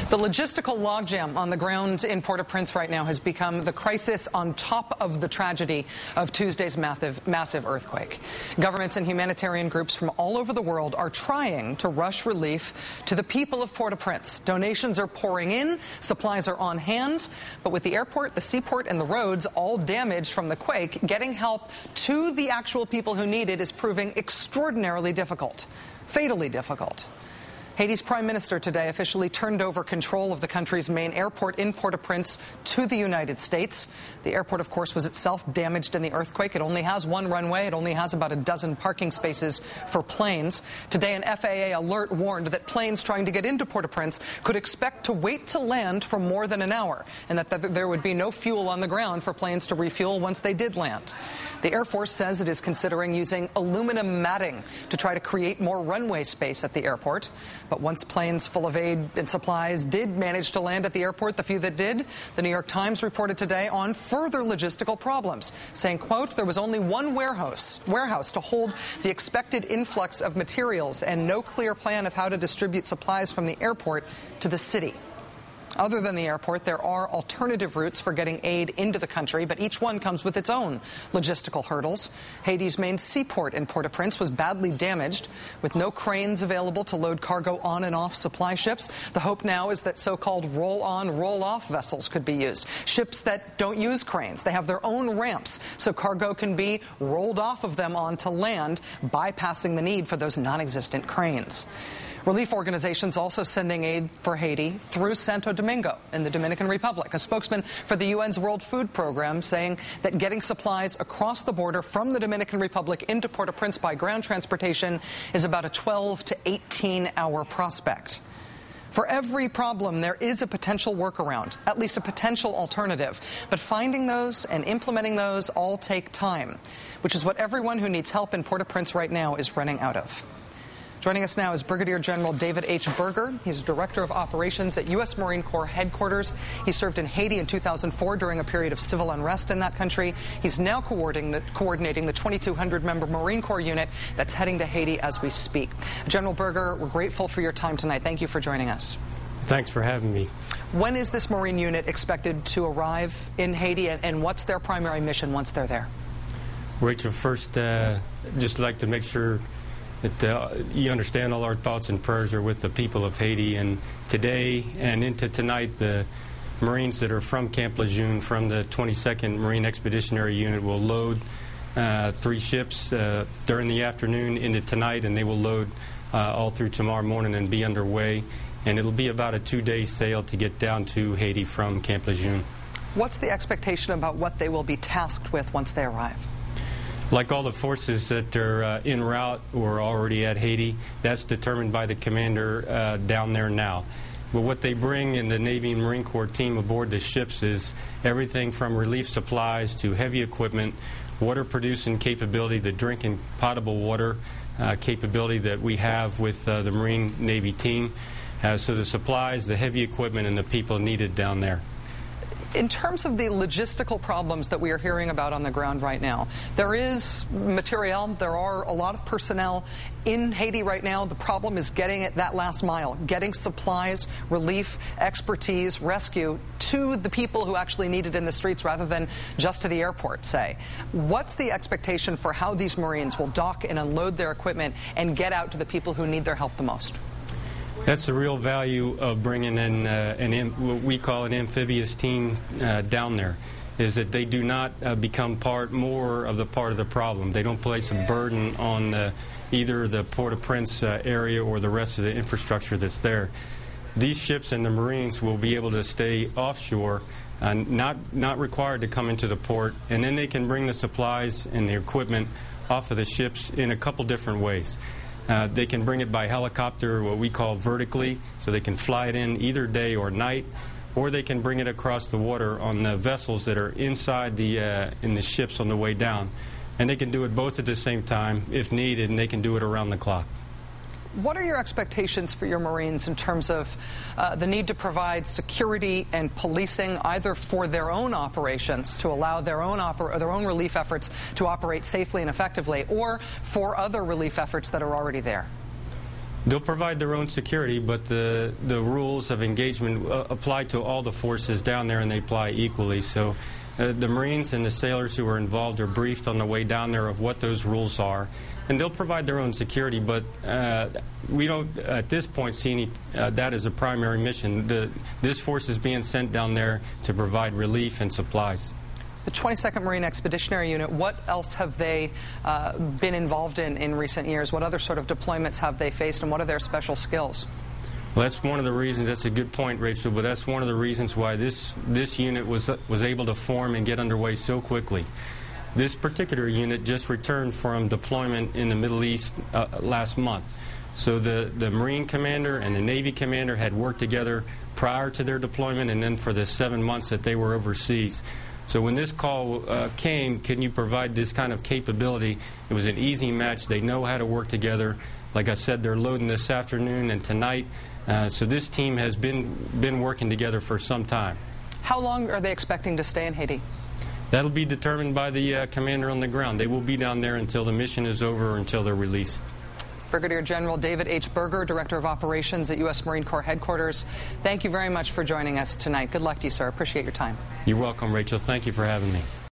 The logistical logjam on the ground in Port-au-Prince right now has become the crisis on top of the tragedy of Tuesday's massive earthquake. Governments and humanitarian groups from all over the world are trying to rush relief to the people of Port-au-Prince. Donations are pouring in, supplies are on hand, but with the airport, the seaport, and the roads all damaged from the quake, getting help to the actual people who need it is proving extraordinarily difficult, fatally difficult. Haiti's prime minister today officially turned over control of the country's main airport in Port-au-Prince to the United States. The airport, of course, was itself damaged in the earthquake. It only has one runway. It only has about a dozen parking spaces for planes. Today, an FAA alert warned that planes trying to get into Port-au-Prince could expect to wait to land for more than an hour, and that there would be no fuel on the ground for planes to refuel once they did land. The Air Force says it is considering using aluminum matting to try to create more runway space at the airport. But once planes full of aid and supplies did manage to land at the airport, the few that did, the New York Times reported today on further logistical problems, saying, quote, there was only one warehouse to hold the expected influx of materials and no clear plan of how to distribute supplies from the airport to the city. Other than the airport, there are alternative routes for getting aid into the country, but each one comes with its own logistical hurdles. Haiti's main seaport in Port-au-Prince was badly damaged, with no cranes available to load cargo on and off supply ships. The hope now is that so-called roll-on, roll-off vessels could be used. Ships that don't use cranes. They have their own ramps, so cargo can be rolled off of them onto land, bypassing the need for those non-existent cranes. Relief organizations also sending aid for Haiti through Santo Domingo in the Dominican Republic. A spokesman for the UN's World Food Program saying that getting supplies across the border from the Dominican Republic into Port-au-Prince by ground transportation is about a 12 to 18-hour prospect. For every problem, there is a potential workaround, at least a potential alternative. But finding those and implementing those all take time, which is what everyone who needs help in Port-au-Prince right now is running out of. Joining us now is Brigadier General David H. Berger. He's Director of Operations at U.S. Marine Corps Headquarters. He served in Haiti in 2004 during a period of civil unrest in that country. He's now coordinating the 2,200-member Marine Corps unit that's heading to Haiti as we speak. General Berger, we're grateful for your time tonight. Thank you for joining us. Thanks for having me. When is this Marine unit expected to arrive in Haiti, and what's their primary mission once they're there? Rachel, first, just like to make sure that you understand all our thoughts and prayers are with the people of Haiti. And today and into tonight, the Marines that are from Camp Lejeune, from the 22nd Marine Expeditionary Unit, will load 3 ships during the afternoon into tonight, and they will load all through tomorrow morning and be underway. And it'll be about a 2-day sail to get down to Haiti from Camp Lejeune. What's the expectation about what they will be tasked with once they arrive? Like all the forces that are en route or already at Haiti, that's determined by the commander down there now. But what they bring in the Navy and Marine Corps team aboard the ships is everything from relief supplies to heavy equipment, water producing capability, the drinking potable water capability that we have with the Marine Navy team. So the supplies, the heavy equipment, and the people needed down there. In terms of the logistical problems that we are hearing about on the ground right now, there is materiel, there are a lot of personnel in Haiti right now. The problem is getting it that last mile, getting supplies, relief, expertise, rescue to the people who actually need it in the streets rather than just to the airport, say. What's the expectation for how these Marines will dock and unload their equipment and get out to the people who need their help the most? That's the real value of bringing in what we call an amphibious team down there, is that they do not become more of the problem. They don't place a burden on either the Port-au-Prince area or the rest of the infrastructure that's there. These ships and the Marines will be able to stay offshore, not required to come into the port, and then they can bring the supplies and the equipment off of the ships in a couple different ways. They can bring it by helicopter, what we call vertically, so they can fly it in either day or night, or they can bring it across the water on the vessels that are inside in the ships on the way down. And they can do it both at the same time if needed, and they can do it around the clock. What are your expectations for your Marines in terms of the need to provide security and policing, either for their own operations to allow their own relief efforts to operate safely and effectively, or for other relief efforts that are already there? They'll provide their own security, but the rules of engagement apply to all the forces down there, and they apply equally. So the Marines and the sailors who are involved are briefed on the way down there of what those rules are, and they'll provide their own security, but we don't at this point see any that as a primary mission. This force is being sent down there to provide relief and supplies. The 22nd Marine Expeditionary Unit, what else have they been involved in recent years? What other sort of deployments have they faced, and what are their special skills? Well, that's one of the reasons. That's a good point, Rachel, but that's one of the reasons why this unit was able to form and get underway so quickly. This particular unit just returned from deployment in the Middle East last month. So the Marine commander and the Navy commander had worked together prior to their deployment and then for the 7 months that they were overseas. So when this call came, can you provide this kind of capability? It was an easy match. They know how to work together. Like I said, they're loading this afternoon and tonight. So this team has been working together for some time. How long are they expecting to stay in Haiti? That'll be determined by the commander on the ground. They will be down there until the mission is over or until they're released. Brigadier General David H. Berger, Director of Operations at U.S. Marine Corps Headquarters, thank you very much for joining us tonight. Good luck to you, sir. Appreciate your time. You're welcome, Rachel. Thank you for having me.